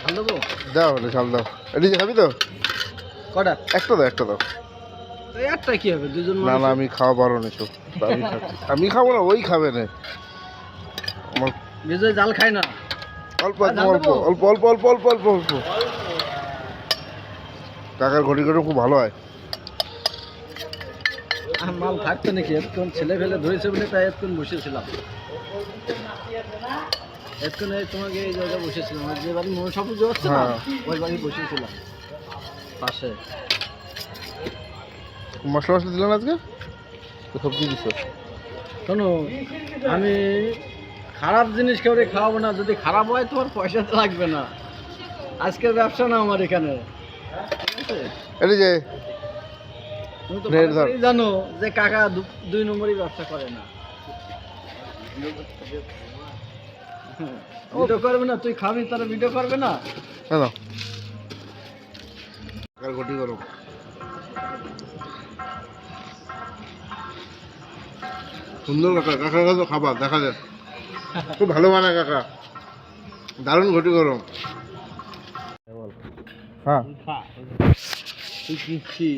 ঝাল দেবো? দাও হলে ঝাল দাও। এটি খাবি তো? কটা? একটা দাও, একটা দাও। এই একটা কি হবে, দুজন না মানুষ। না, আমি খাওয়া বারণ এসব। আমি খাচ্ছি, আমি খাবো না, ওই খাবে না। আমার বিজয় জাল খায় না। অল্প আর একদম ঝাল অল্প দেবো? অল্প অল্প অল্প অল্প অল্প অল্প। কাকার ঘটি করে খুব ভালো হয়। মাল থাকতো নাকি? এতক্ষণ ছেলে ফেলে ধরেছে বলে তাই এতক্ষণ বসেছিলাম। এতক্ষণ তোমাকে এই জায়গায় বসেছিলাম, আর যে বাড়ি মনসা পুজো হচ্ছে না, হ্যাঁ। ওই বাড়ি বসেছিলাম পাশে। মশলা মশলা দিল না আজকে? তো সবজি দিছো? শোনো, আমি খারাপ জিনিস কেউরে খাওয়াবো না। যদি খারাপ হয় তোমার পয়সা তো লাগবে না। আজকের ব্যবসা না আমার এখানে, ঠিক আছে? এটি যে তুমি তো ঢের ভালো ধর। করেই জানো যে কাকা দুই নম্বরই ব্যবসা করে না। ভিডিও করবে না, তুই খাবি তারা ভিডিও করবে না। কেন? কাকার ঘটি গরম। সুন্দর কাকা, কাকার কাছে খাবার দেখা যায়। খুব ভালো বানায় কাকা, দারুণ ঘটি গরম। হ্যাঁ তুই কি